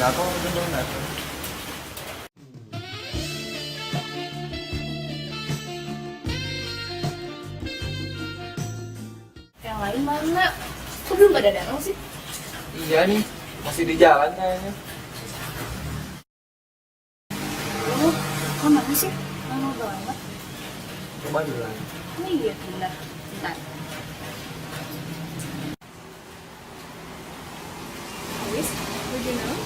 Enggak kok, udah enggak. Yang lain mana? Kok belum pada datang sih? Iya nih, masih di jalan kayaknya. Oh, mana sih? Lama banget. Coba duluan. Ini iya, benar. Bentar. Wis, udah naon?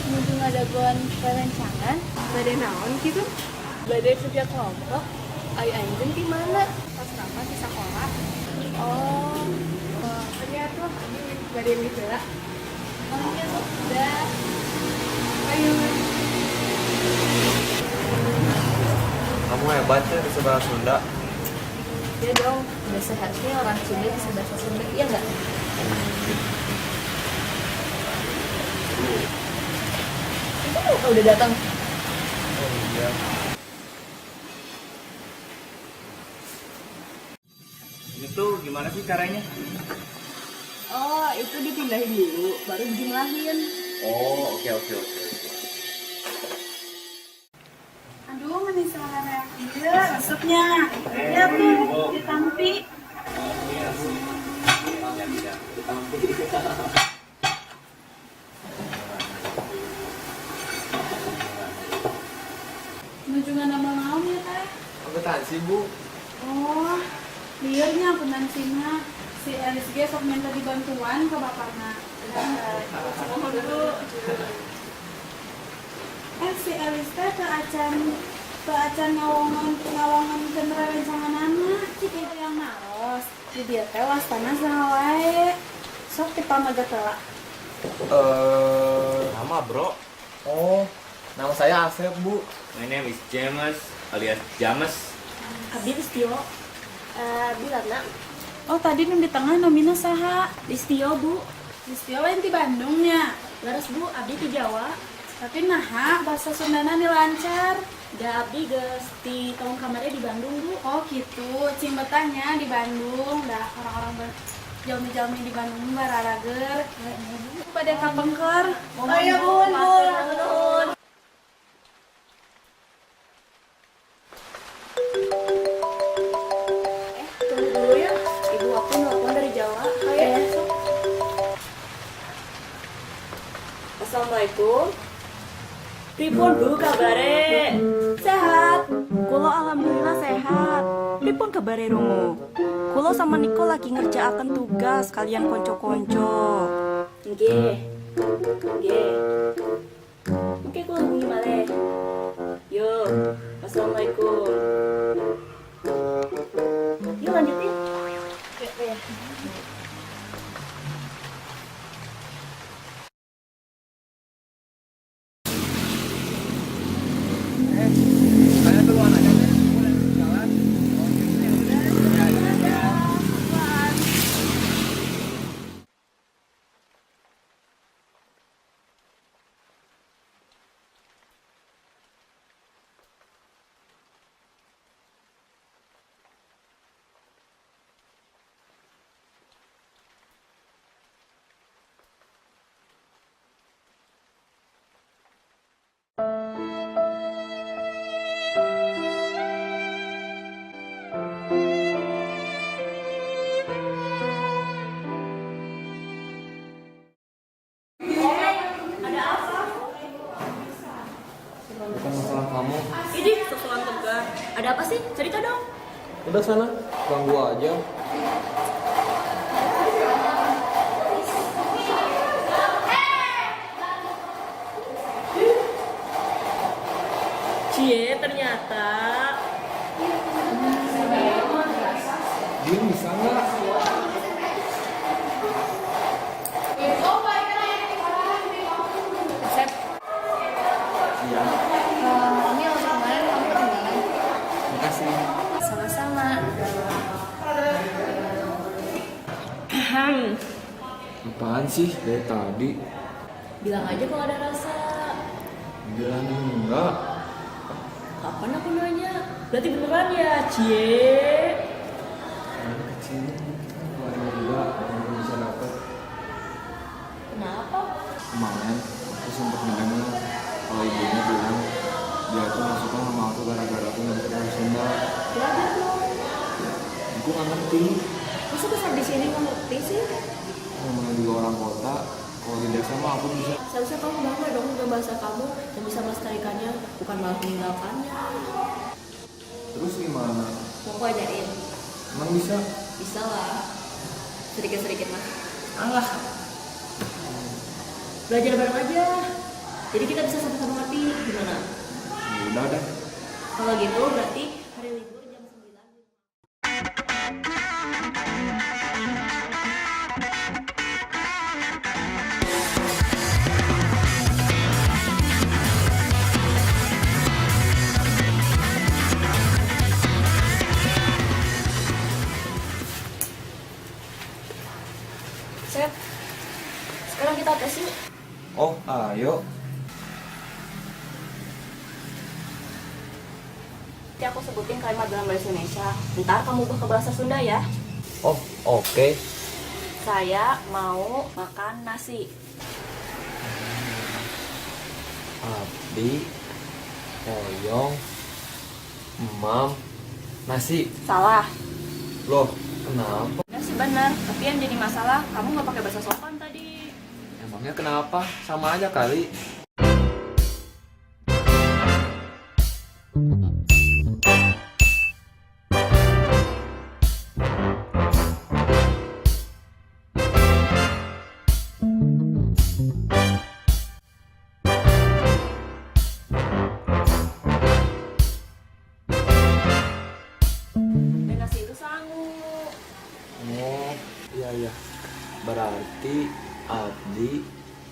Mumpung ada gon perencanaan, badai naon gitu? Badai kerja kelompok. Ayo anjing di mana? Pas kapan di sekolah? Oh, lihat tuh, badai mitra. Oh iya tuh, udah. Ayo. Kamu hebat ya bisa bahasa Sunda. Ya dong, udah seharusnya orang Sunda bisa bahasa Sunda, iya nggak? Itu udah datang. Oh iya. Ini tuh gimana sih caranya? Oh, itu dipindahin dulu, baru dijumlahin. Oh, oke. Aduh, manis banget ya. Resepnya. Ya tuh, ditampi. Menunjukkan nama naon ya, Teh? Akuntansi, Bu. Oh, liarnya akuntansinya. Si Elis ge sok minta dibantuan ke bapakna. Mohon dulu. Si Elis teh ke acan ngawongan kendera rencanganana. Cik itu yang maros. Di dia teh wastana saha wae. Sok dipamaga teula. Nama, Bro. Oh, nama saya Asep, Bu. My name is James alias James. Abdi Listio. Bilana. Oh, tadi nu di tengah nomina saha? Listio, Bu. Listio lain di Bandungnya. Laras, Bu, abdi di Jawa. Tapi naha bahasa Sundana dilancar. Da abdi geus di tahun kamarnya di Bandung, Bu. Oh gitu, cing betahnya di Bandung. Dah orang-orang jalmi-jalmi di Bandung bararager. Pada kapengker. Oh iya, Bun. Tunggu dulu ya. Ibu aku nelpon dari Jawa. Oh iya, sok. Assalamualaikum. Pripun Bu kabare? Sehat. Kulo alhamdulillah sehat. Pripun kabare rungu? Kulo sama Niko lagi ngerjaaken tugas kalian konco-konco. Nggih. Oke, kulo hubungi malih. Yo, assalamualaikum. Yuk lanjutin. Ya. Saya duluan aja deh. Boleh jalan. Bukan masalah kamu. Ini sosokan tegar. Ada apa sih? Cerita dong. Udah sana, ganggu aja. Cie, ternyata. Dia bisa nggak? Sep, Iya. ini waktu kemarin kamu ketinggalan. Makasih. Sama-sama. Apaan sih dari tadi? Bilang aja kalau ada rasa. Bilang enggak. Kapan aku nanya? Berarti beneran ya, Cie? Anak kecil. Keluarga juga yang bisa dapet. Kenapa? kemarin aku sempat mendengar kalau ibunya bilang dia tuh gak suka sama aku gara-gara aku nggak bisa bahasa Sunda. Belajar dong. Aku nggak ngerti. Masa besar di sini nggak ngerti sih? Namanya juga orang kota, kalau di desa mah aku bisa. Seharusnya kamu bangga dong dengan bahasa kamu dan bisa melestarikannya, bukan malah meninggalkannya. Terus gimana? Mau aku ajarin? Emang bisa? Bisa lah. Sedikit-sedikit mah. Alah. Belajar bareng aja. Jadi kita bisa sama-sama ngerti gimana? Ya udah deh. Kalau gitu berarti hari libur jam 9. Sep, sekarang kita tes yuk. Oh, ayo. Nanti aku sebutin kalimat dalam bahasa Indonesia. Ntar kamu ubah ke bahasa Sunda ya. Oh, oke. Saya mau makan nasi. Abdi, Oyong, Emam, nasi. Salah. Loh, kenapa? Benar sih benar, tapi yang jadi masalah kamu nggak pakai bahasa sopan tadi. Emangnya kenapa? Sama aja kali. Dan nasi itu sangu. Oh, iya. Berarti Abdi,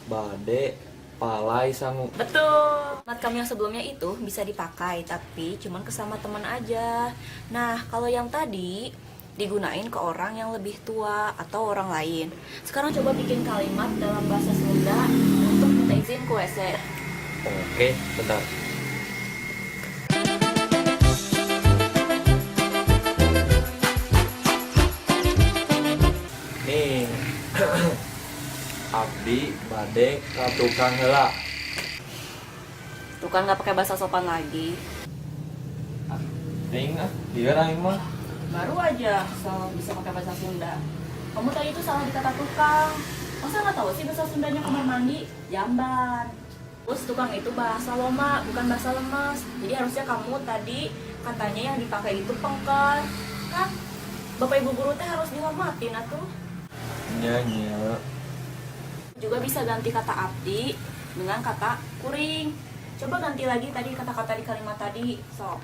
Bade, Palai, Sangu. Betul. Mat kamu yang sebelumnya itu bisa dipakai, tapi cuman kesama teman aja. Nah, kalau yang tadi digunain ke orang yang lebih tua atau orang lain. Sekarang coba bikin kalimat dalam bahasa Sunda untuk minta izin ke WC. Oke, bentar. Nih. Abdi, Bade, ka tukang heula. Tuh kan nggak pakai bahasa sopan lagi. Aing dia aing mah. Baru aja bisa pakai bahasa Sunda. Kamu tadi itu salah di kata tukang. Masa nggak tahu sih bahasa Sundanya kamar mandi? Jamban. Terus tukang itu bahasa loma, bukan bahasa lemas. Jadi harusnya kamu tadi katanya yang dipakai itu pengkar. Kan Bapak Ibu guru teh harus dihormatin atuh. Nya. Juga bisa ganti kata abdi dengan kata kuring. Coba ganti lagi tadi kata-kata di kalimat tadi. Sok.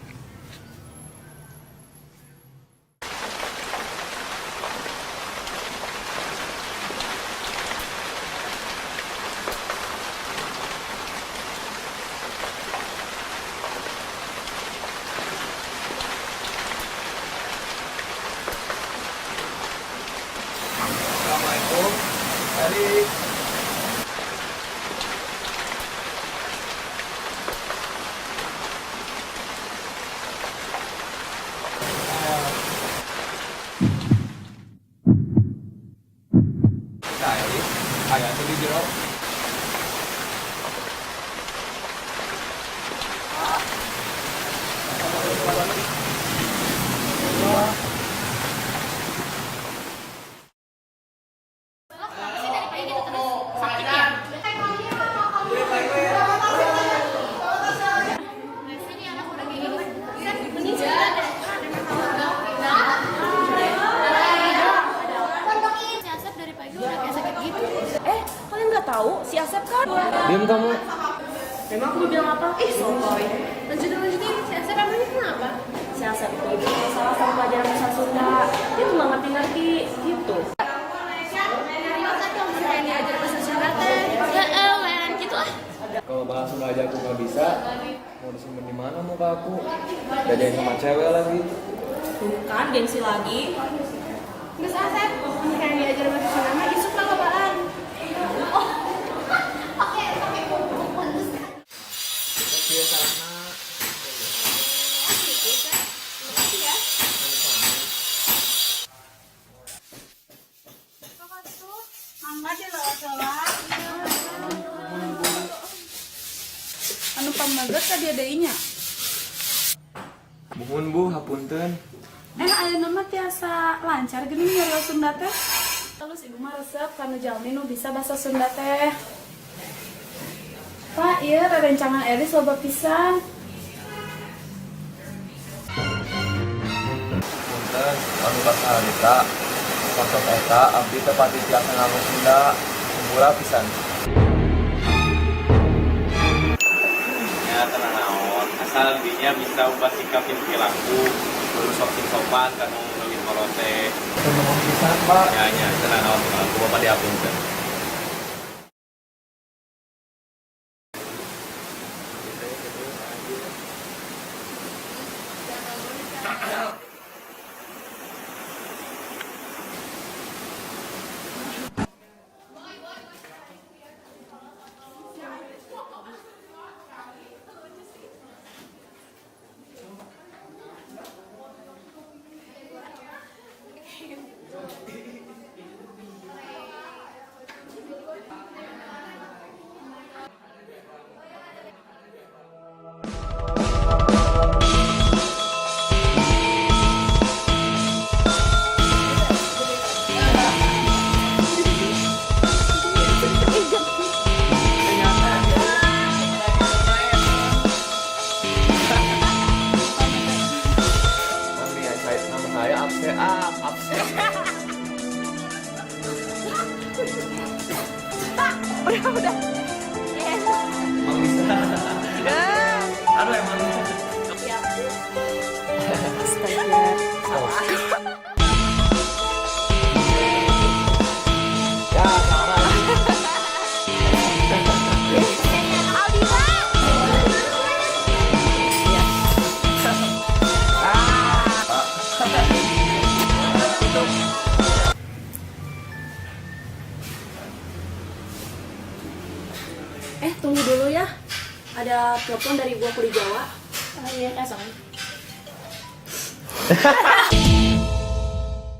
Assalamualaikum. Tadi kayak tuh di jero. Kalian nggak tahu si Asep kan? Diam kamu. Memang aku bilang apa? Sotoy. Lanjutin, si Asep emangnya kenapa? Si Asep itu salah sama pelajaran bahasa Sunda. Dia tuh nggak ngerti-ngerti gitu. Ajar bahasa Sunda teh. Lain gitu ah. Kalau bahasa Sunda aja aku nggak bisa, mau disimpan di mana muka aku? Jadian sama cewek lagi. Tuh kan gengsi lagi. Mas Asep, kayak diajar bahasa Sunda mah isuk lah kebaan. Mangga di lo sholat. ka dia deunya. Muhun Bu, hapunten. Ayeuna mah tiasa lancar geuning nyarios Sunda teh. Terus ibu mah resep kana jalmi nu bisa basa Sunda teh. Pak, ieu rerencangan Elis loba pisan. Punten, anu basa harita. Waktu eta abdi teh pati tiasa nganggo Sunda. Kumpula pisan. Ya tenang naon, asal dinya bisa ubah sikap yang perilaku, terus sok sopan kanu nulis korote. Ngomong pisan, Pak. Ya nya tenang naon aku bapak diapunten. Nama saya absen. Mang bisa. Aduh emang. Ya, sama. Tunggu dulu ya. Ada telepon dari gua kuliah Jawa. Iya,